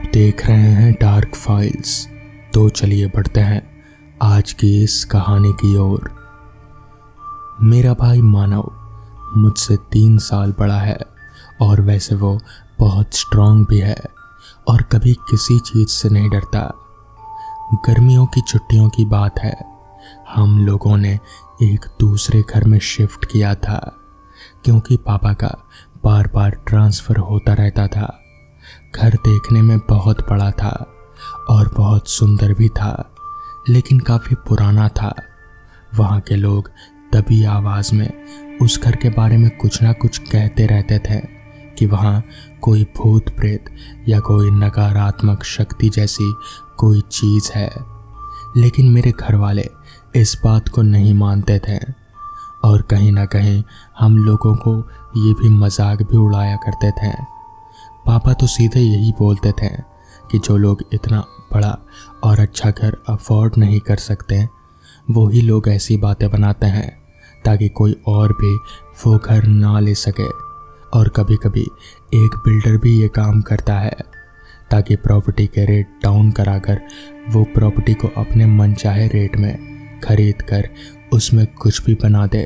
देख रहे हैं डार्क फाइल्स। तो चलिए बढ़ते हैं आज की इस कहानी की ओर। मेरा भाई मानव मुझसे 3 साल बड़ा है और वैसे वो बहुत स्ट्रांग भी है और कभी किसी चीज़ से नहीं डरता। गर्मियों की छुट्टियों की बात है। हम लोगों ने एक दूसरे घर में शिफ्ट किया था क्योंकि पापा का बार बार ट्रांसफ़र होता रहता था। घर देखने में बहुत बड़ा था और बहुत सुंदर भी था, लेकिन काफ़ी पुराना था। वहाँ के लोग दबी आवाज़ में उस घर के बारे में कुछ ना कुछ कहते रहते थे कि वहाँ कोई भूत प्रेत या कोई नकारात्मक शक्ति जैसी कोई चीज़ है। लेकिन मेरे घर वाले इस बात को नहीं मानते थे और कहीं ना कहीं हम लोगों को ये भी मजाक भी उड़ाया करते थे। पापा तो सीधे यही बोलते थे कि जो लोग इतना बड़ा और अच्छा घर अफोर्ड नहीं कर सकते वही लोग ऐसी बातें बनाते हैं ताकि कोई और भी वो घर ना ले सके। और कभी कभी एक बिल्डर भी ये काम करता है ताकि प्रॉपर्टी के रेट डाउन कराकर वो प्रॉपर्टी को अपने मनचाहे रेट में खरीद कर उसमें कुछ भी बना दे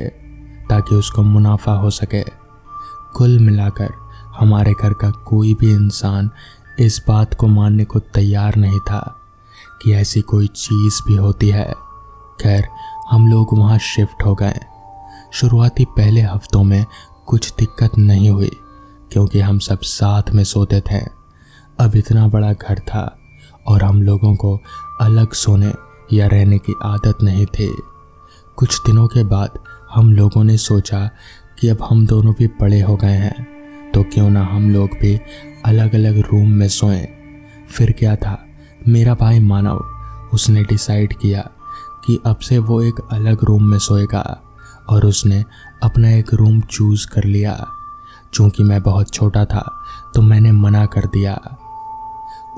ताकि उसको मुनाफा हो सके। कुल मिलाकर हमारे घर का कोई भी इंसान इस बात को मानने को तैयार नहीं था कि ऐसी कोई चीज़ भी होती है। खैर, हम लोग वहाँ शिफ्ट हो गए। शुरुआती पहले हफ्तों में कुछ दिक्कत नहीं हुई क्योंकि हम सब साथ में सोते थे। अब इतना बड़ा घर था और हम लोगों को अलग सोने या रहने की आदत नहीं थी। कुछ दिनों के बाद हम लोगों ने सोचा कि अब हम दोनों भी बड़े हो गए हैं तो क्यों ना हम लोग भी अलग अलग रूम में सोएं। फिर क्या था, मेरा भाई मानव उसने डिसाइड किया कि अब से वो एक अलग रूम में सोएगा और उसने अपना एक रूम चूज़ कर लिया। चूँकि मैं बहुत छोटा था तो मैंने मना कर दिया।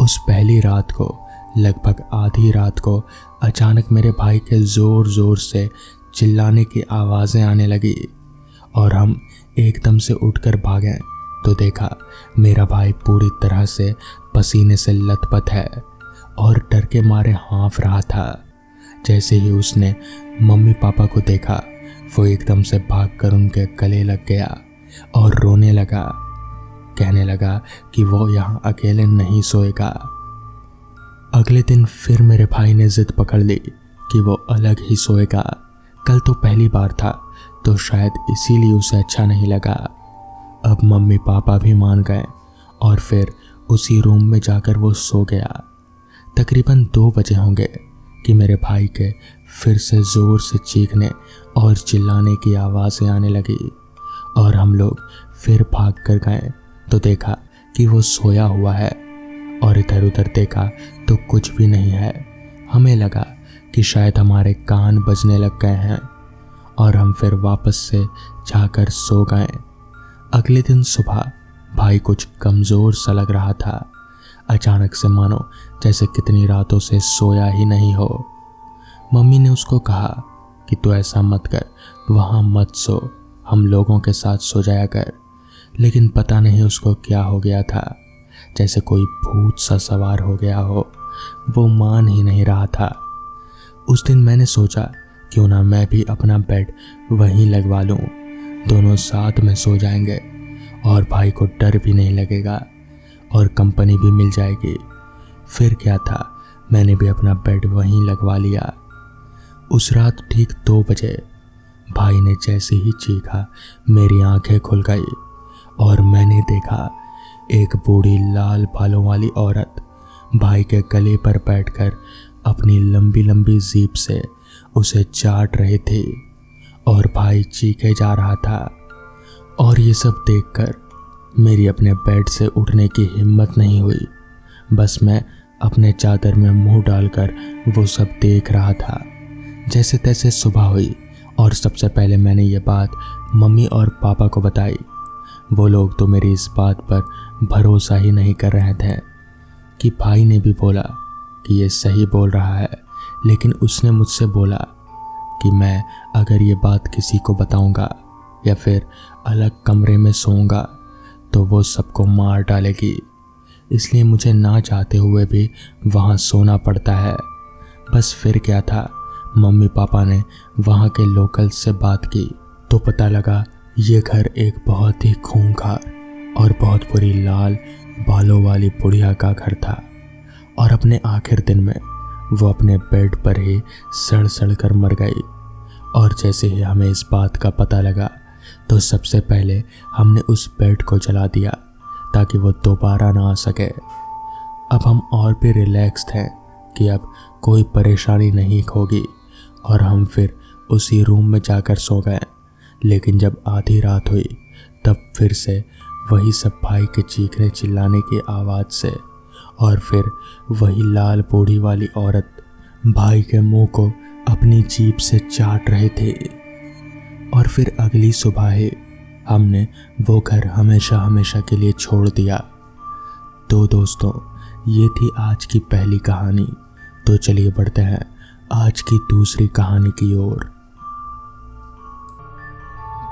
उस पहली रात को लगभग आधी रात को अचानक मेरे भाई के ज़ोर ज़ोर से चिल्लाने की आवाज़ें आने लगी और हम एकदम से उठकर भागे तो देखा मेरा भाई पूरी तरह से पसीने से लथपथ है और डर के मारे हाँफ रहा था। जैसे ही उसने मम्मी पापा को देखा वो एकदम से भागकर उनके गले लग गया और रोने लगा। कहने लगा कि वो यहाँ अकेले नहीं सोएगा। अगले दिन फिर मेरे भाई ने जिद पकड़ ली कि वो अलग ही सोएगा। कल तो पहली बार था तो शायद इसीलिए उसे अच्छा नहीं लगा। अब मम्मी पापा भी मान गए और फिर उसी रूम में जाकर वो सो गया। तकरीबन 2 बजे होंगे कि मेरे भाई के फिर से ज़ोर से चीखने और चिल्लाने की आवाज़ें आने लगी और हम लोग फिर भाग कर गए तो देखा कि वो सोया हुआ है और इधर उधर देखा तो कुछ भी नहीं है। हमें लगा कि शायद हमारे कान बजने लग गए हैं और हम फिर वापस से जाकर सो गए। अगले दिन सुबह भाई कुछ कमज़ोर सा लग रहा था। अचानक से मानो जैसे कितनी रातों से सोया ही नहीं हो। मम्मी ने उसको कहा कि तू ऐसा मत कर, वहाँ मत सो, हम लोगों के साथ सो जाया कर। लेकिन पता नहीं उसको क्या हो गया था, जैसे कोई भूत सा सवार हो गया हो। वो मान ही नहीं रहा था। उस दिन मैंने सोचा क्यों ना मैं भी अपना बेड वहीं लगवा लूँ, दोनों साथ में सो जाएंगे और भाई को डर भी नहीं लगेगा और कंपनी भी मिल जाएगी। फिर क्या था, मैंने भी अपना बेड वहीं लगवा लिया। उस रात ठीक 2 बजे भाई ने जैसे ही चीखा मेरी आंखें खुल गई और मैंने देखा एक बूढ़ी लाल बालों वाली औरत भाई के गले पर बैठकर अपनी लंबी लंबी जीभ से उसे चाट रही थी और भाई चीखे जा रहा था। और ये सब देखकर मेरी अपने बेड से उठने की हिम्मत नहीं हुई। बस मैं अपने चादर में मुंह डालकर वो सब देख रहा था। जैसे तैसे सुबह हुई और सबसे पहले मैंने ये बात मम्मी और पापा को बताई। वो लोग तो मेरी इस बात पर भरोसा ही नहीं कर रहे थे कि भाई ने भी बोला कि ये सही बोल रहा है, लेकिन उसने मुझसे बोला कि मैं अगर ये बात किसी को बताऊंगा या फिर अलग कमरे में सोऊंगा तो वो सबको मार डालेगी। इसलिए मुझे ना चाहते हुए भी वहाँ सोना पड़ता है। बस फिर क्या था, मम्मी पापा ने वहाँ के लोकल से बात की तो पता लगा ये घर एक बहुत ही खूंखार और बहुत बुरी लाल बालों वाली बुढ़िया का घर था। और अपने आखिर दिन में वो अपने बेड पर ही सड़ सड़ कर मर गई। और जैसे ही हमें इस बात का पता लगा तो सबसे पहले हमने उस बेड को जला दिया ताकि वो दोबारा ना आ सके। अब हम और भी रिलैक्स्ड हैं कि अब कोई परेशानी नहीं होगी और हम फिर उसी रूम में जाकर सो गए। लेकिन जब आधी रात हुई तब फिर से वही सब भाई के चीखने चिल्लाने की आवाज़ से और फिर वही लाल बूढ़ी वाली औरत भाई के मुंह को अपनी जीभ से चाट रहे थे। और फिर अगली सुबह ही हमने वो घर हमेशा हमेशा के लिए छोड़ दिया। तो दोस्तों, ये थी आज की पहली कहानी। तो चलिए बढ़ते हैं आज की दूसरी कहानी की ओर।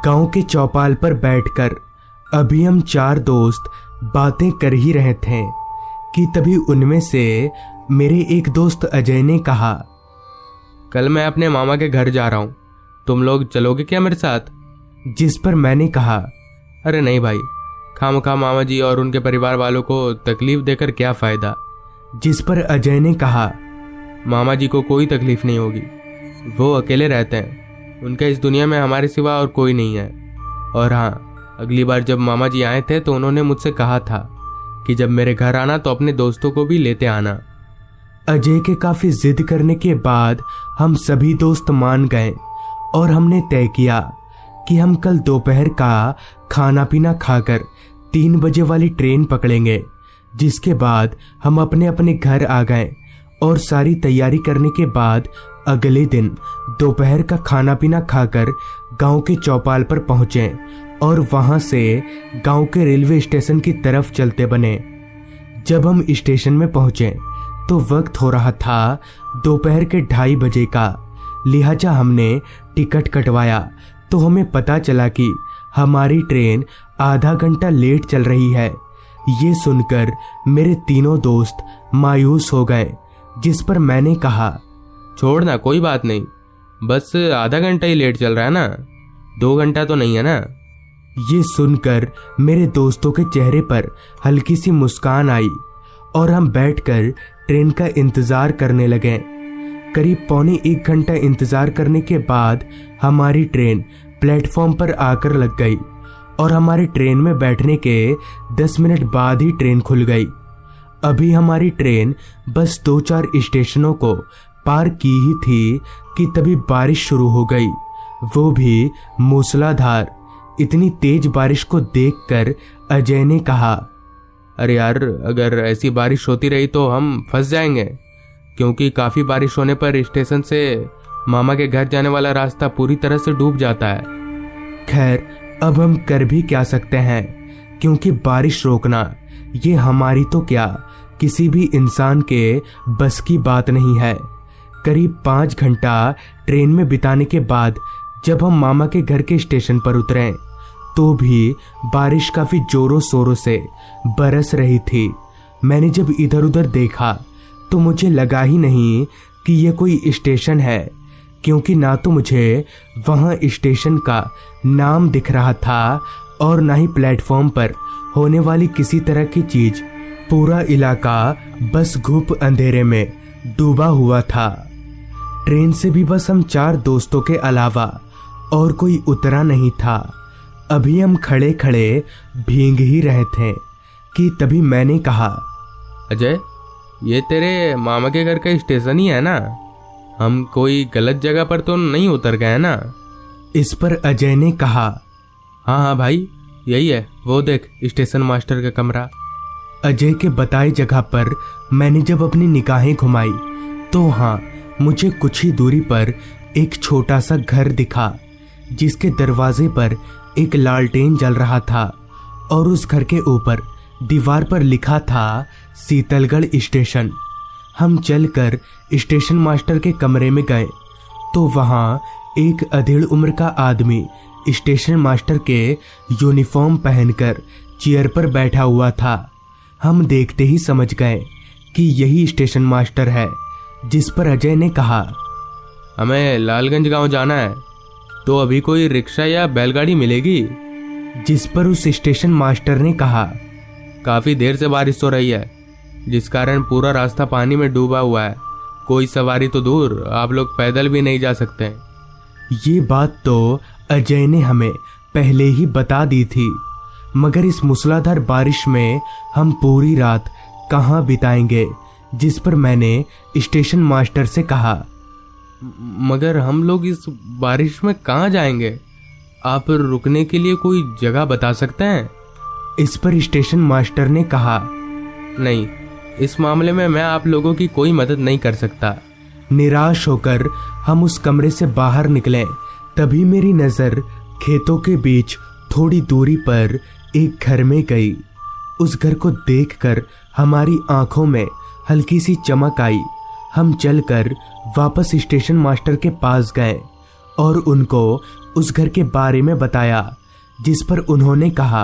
गांव के चौपाल पर बैठकर अभी हम 4 दोस्त बातें कर ही रहे थे कि तभी उनमें से मेरे एक दोस्त अजय ने कहा, कल मैं अपने मामा के घर जा रहा हूँ, तुम लोग चलोगे क्या मेरे साथ? जिस पर मैंने कहा, अरे नहीं भाई, खामखा मामा जी और उनके परिवार वालों को तकलीफ देकर क्या फ़ायदा। जिस पर अजय ने कहा, मामा जी को कोई तकलीफ नहीं होगी, वो अकेले रहते हैं, उनका इस दुनिया में हमारे सिवा और कोई नहीं है। और हाँ, अगली बार जब मामा जी आए थे तो उन्होंने मुझसे कहा था कि जब मेरे घर आना तो अपने दोस्तों को भी लेते आना। अजय के काफी जिद करने के बाद हम सभी दोस्त मान गए और हमने तय किया कि हम कल दोपहर का खाना पीना खाकर 3 बजे वाली ट्रेन पकड़ेंगे, जिसके बाद हम अपने अपने घर आ गए और सारी तैयारी करने के बाद अगले दिन दोपहर का खाना पीना खाकर गांव के चौपाल पर पहुंचे और वहां से गांव के रेलवे स्टेशन की तरफ चलते बने। जब हम स्टेशन में पहुंचे तो वक्त हो रहा था दोपहर के 2:30 बजे का। लिहाजा हमने टिकट कटवाया तो हमें पता चला कि हमारी ट्रेन आधा घंटा लेट चल रही है। ये सुनकर मेरे तीनों दोस्त मायूस हो गए, जिस पर मैंने कहा, छोड़ ना, कोई बात नहीं, बस आधा घंटा ही लेट चल रहा है ना, 2 घंटा तो नहीं है ना। ये सुनकर मेरे दोस्तों के चेहरे पर हल्की सी मुस्कान आई और हम बैठकर ट्रेन का इंतजार करने लगे। करीब 1.25 घंटा इंतजार करने के बाद हमारी ट्रेन प्लेटफॉर्म पर आकर लग गई और हमारी ट्रेन में बैठने के 10 मिनट बाद ही ट्रेन खुल गई। अभी हमारी ट्रेन बस 2-4 स्टेशनों को पार की ही थी कि तभी बारिश शुरू हो गई, वो भी मूसलाधार। इतनी तेज बारिश को देखकर अजय ने कहा, अरे यार, अगर ऐसी बारिश होती रही तो हम फंस जाएंगे, क्योंकि काफ़ी बारिश होने पर स्टेशन से मामा के घर जाने वाला रास्ता पूरी तरह से डूब जाता है। खैर, अब हम कर भी क्या सकते हैं, क्योंकि बारिश रोकना ये हमारी तो क्या किसी भी इंसान के बस की बात नहीं है। करीब 5 घंटा ट्रेन में बिताने के बाद जब हम मामा के घर के स्टेशन पर उतरे तो भी बारिश काफी जोरों शोरों से बरस रही थी। मैंने जब इधर उधर देखा तो मुझे लगा ही नहीं कि यह कोई स्टेशन है, क्योंकि ना तो मुझे वहां स्टेशन का नाम दिख रहा था और ना ही प्लेटफॉर्म पर होने वाली किसी तरह की चीज। पूरा इलाका बस घुप अंधेरे में डूबा हुआ था। ट्रेन से भी बस हम 4 दोस्तों के अलावा और कोई उतरा नहीं था। अभी हम खड़े खड़े भीग ही रहे थे कि तभी मैंने कहा, अजय, ये तेरे मामा के घर का स्टेशन ही है ना? हम कोई गलत जगह पर तो नहीं उतर गए ना? इस पर अजय ने कहा, हाँ हाँ भाई, यही है, वो देख स्टेशन मास्टर का कमरा। अजय के बताई जगह पर मैंने जब अपनी निगाहें घुमाई तो हाँ, मुझे कुछ ही दूरी पर एक छोटा सा घर दिखा, जिसके दरवाजे पर एक लालटेन जल रहा था और उस घर के ऊपर दीवार पर लिखा था शीतलगढ़ स्टेशन। हम चलकर स्टेशन मास्टर के कमरे में गए तो वहाँ एक अधेड़ उम्र का आदमी स्टेशन मास्टर के यूनिफॉर्म पहनकर चेयर पर बैठा हुआ था। हम देखते ही समझ गए कि यही स्टेशन मास्टर है, जिस पर अजय ने कहा, हमें लालगंज गांव जाना है, तो अभी कोई रिक्शा या बैलगाड़ी मिलेगी? जिस पर उस स्टेशन मास्टर ने कहा, काफी देर से बारिश हो रही है, जिस कारण पूरा रास्ता पानी में डूबा हुआ है। कोई सवारी तो दूर, आप लोग पैदल भी नहीं जा सकते। ये बात तो अजय ने हमें पहले ही बता दी थी, मगर इस मूसलाधार बारिश में हम पूरी रात कहाँ बिताएंगे? जिस पर मैंने स्टेशन मास्टर से कहा, मगर हम लोग इस बारिश में कहाँ जाएंगे? आप रुकने के लिए कोई जगह बता सकते हैं? इस पर स्टेशन मास्टर ने कहा, नहीं, इस मामले में मैं आप लोगों की कोई मदद नहीं कर सकता। निराश होकर हम उस कमरे से बाहर निकले। तभी मेरी नजर खेतों के बीच थोड़ी दूरी पर एक घर में गई। उस घर को देखकर हमारी आंखों में हल्की सी चमक आई। हम चलकर वापस स्टेशन मास्टर के पास गए और उनको उस घर के बारे में बताया, जिस पर उन्होंने कहा,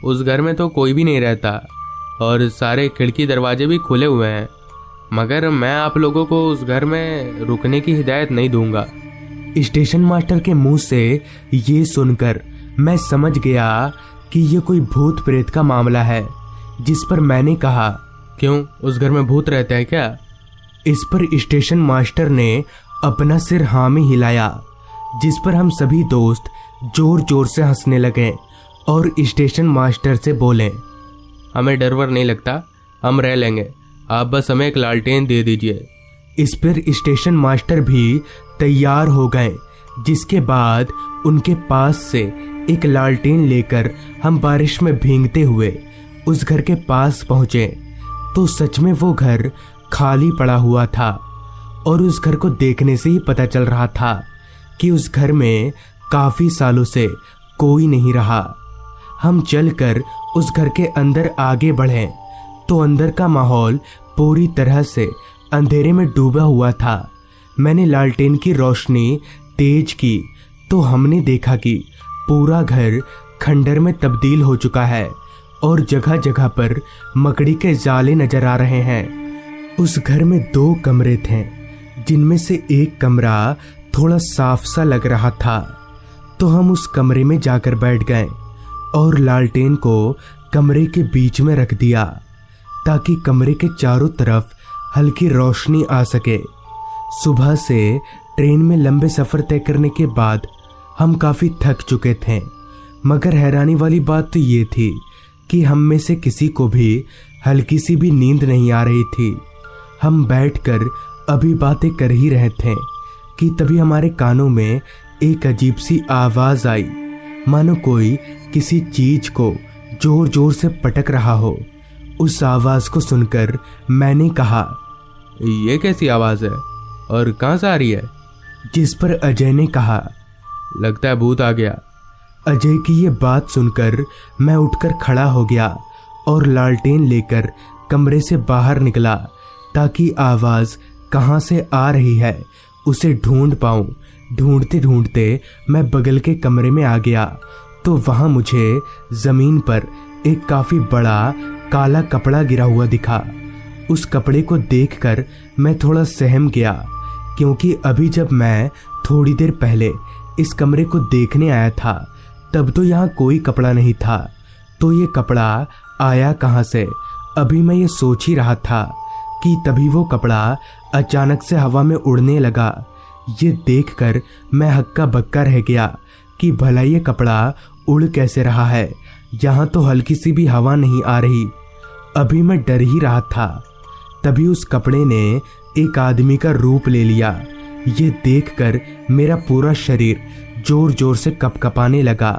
उस घर में तो कोई भी नहीं रहता और सारे खिड़की दरवाजे भी खुले हुए हैं, मगर मैं आप लोगों को उस घर में रुकने की हिदायत नहीं दूंगा। स्टेशन मास्टर के मुंह से ये सुनकर मैं समझ गया कि ये कोई भूत प्रेत का मामला है। जिस पर मैंने कहा, क्यों, उस घर में भूत रहते हैं क्या? इस पर स्टेशन मास्टर ने अपना सिर हाँ में हिलाया, जिस पर हम सभी दोस्त जोर जोर से हंसने लगे और स्टेशन मास्टर से बोले, हमें डर वर नहीं लगता, हम रह लेंगे, आप बस हमें एक लालटेन दे दीजिए। इस पर स्टेशन मास्टर भी तैयार हो गए, जिसके बाद उनके पास से एक लालटेन लेकर हम बारिश में भीगते हुए उस घर के पास पहुंचे तो सच में वो घर खाली पड़ा हुआ था और उस घर को देखने से ही पता चल रहा था कि उस घर में काफी सालों से कोई नहीं रहा। हम चलकर उस घर के अंदर आगे बढ़े तो अंदर का माहौल पूरी तरह से अंधेरे में डूबा हुआ था। मैंने लालटेन की रोशनी तेज की तो हमने देखा कि पूरा घर खंडर में तब्दील हो चुका है और जगह जगह पर मकड़ी के जाले नजर आ रहे हैं। उस घर में 2 कमरे थे, जिनमें से एक कमरा थोड़ा साफ सा लग रहा था। तो हम उस कमरे में जाकर बैठ गए और लालटेन को कमरे के बीच में रख दिया ताकि कमरे के चारों तरफ हल्की रोशनी आ सके। सुबह से ट्रेन में लंबे सफर तय करने के बाद हम काफी थक चुके थे, मगर हैरानी वाली बात तो ये थी कि हम में से किसी को भी हल्की सी भी नींद नहीं आ रही थी। हम बैठकर अभी बातें कर ही रहे थे कि तभी हमारे कानों में एक अजीब सी आवाज आई, मानो कोई किसी चीज को जोर जोर से पटक रहा हो। उस आवाज को सुनकर मैंने कहा, ये कैसी आवाज है और कहां से आ रही है? जिस पर अजय ने कहा, लगता है भूत आ गया। अजय की ये बात सुनकर मैं उठकर खड़ा हो गया और लालटेन लेकर कमरे से बाहर निकला ताकि आवाज कहां से आ रही है उसे ढूंढ पाऊं। ढूंढते ढूंढते मैं बगल के कमरे में आ गया तो वहां मुझे जमीन पर एक काफी बड़ा काला कपड़ा गिरा हुआ दिखा। उस कपड़े को देखकर मैं थोड़ा सहम गया, क्योंकि अभी जब मैं थोड़ी देर पहले इस कमरे को देखने आया था तब तो यहाँ कोई कपड़ा नहीं था, तो ये कपड़ा आया कहाँ से? अभी मैं ये सोच ही रहा था कि तभी वो कपड़ा अचानक से हवा में उड़ने लगा। ये देखकर मैं हक्का बक्का रह गया कि भला ये कपड़ा उड़ कैसे रहा है, यहाँ तो हल्की सी भी हवा नहीं आ रही। अभी मैं डर ही रहा था, तभी उस कपड़े ने एक आदमी का रूप ले लिया। ये देखकर मेरा पूरा शरीर जोर जोर से कपकपाने लगा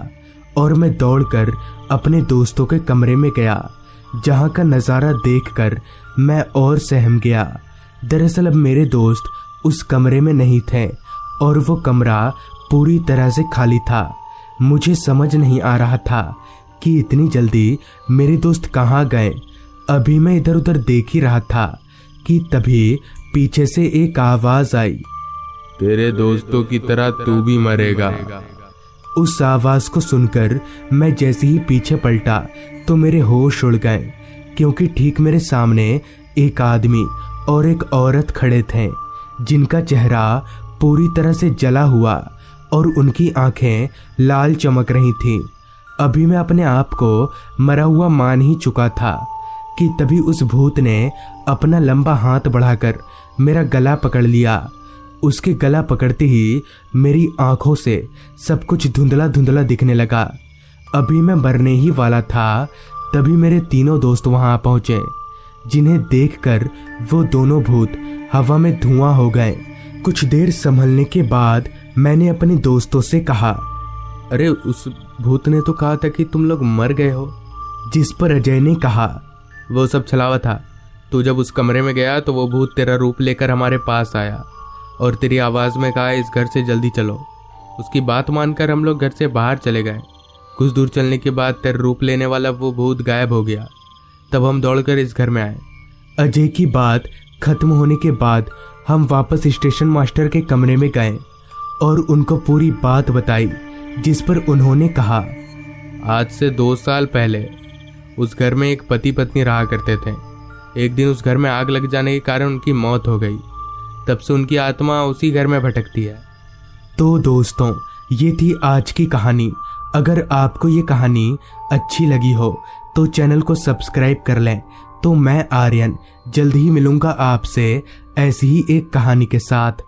और मैं दौड़कर अपने दोस्तों के कमरे में गया, जहाँ का नज़ारा देखकर मैं और सहम गया। दरअसल अब मेरे दोस्त उस कमरे में नहीं थे और वो कमरा पूरी तरह से खाली था। मुझे समझ नहीं आ रहा था कि इतनी जल्दी मेरे दोस्त कहाँ गए। अभी मैं इधर उधर देख ही रहा था कि तभी पीछे से एक आवाज आई, तेरे दोस्तों की तरह तू भी मरेगा। उस आवाज को सुनकर मैं जैसे ही पीछे पलटा तो मेरे होश उड़ गए, क्योंकि ठीक मेरे सामने एक आदमी और एक औरत खड़े थे जिनका चेहरा पूरी तरह से जला हुआ और उनकी आंखें लाल चमक रही थीं। अभी मैं अपने आप को मरा हुआ मान ही चुका था कि तभी उस भूत ने अपना लंबा हाथ बढ़ाकर मेरा गला पकड़ लिया। उसके गला पकड़ते ही मेरी आंखों से सब कुछ धुंधला धुंधला दिखने लगा। अभी मैं मरने ही वाला था, तभी मेरे तीनों दोस्त वहां पहुंचे, जिन्हें देखकर वो दोनों भूत हवा में धुआं हो गए। कुछ देर संभलने के बाद मैंने अपने दोस्तों से कहा, अरे उस भूत ने तो कहा था कि तुम लोग मर गए हो। जिस पर अजय ने कहा, वो सब छलावा था। तू जब उस कमरे में गया तो वो भूत तेरा रूप लेकर हमारे पास आया और तेरी आवाज में कहा, इस घर से जल्दी चलो। उसकी बात मानकर हम लोग घर से बाहर चले गए। कुछ दूर चलने के बाद तेरा रूप लेने वाला वो भूत गायब हो गया। तब हम दौड़कर इस घर में आए। अजय की बात खत्म होने के बाद हम वापस स्टेशन मास्टर के कमरे में गए और उनको पूरी बात बताई, जिस पर उन्होंने कहा, आज से 2 साल पहले उस घर में एक पति पत्नी रहा करते थे। एक दिन उस घर में आग लग जाने के कारण उनकी मौत हो गई। तब से उनकी आत्मा उसी घर में भटकती है। तो दोस्तों, ये थी आज की कहानी। अगर आपको ये कहानी अच्छी लगी हो तो चैनल को सब्सक्राइब कर लें। तो मैं आर्यन जल्द ही मिलूंगा आपसे ऐसी ही एक कहानी के साथ।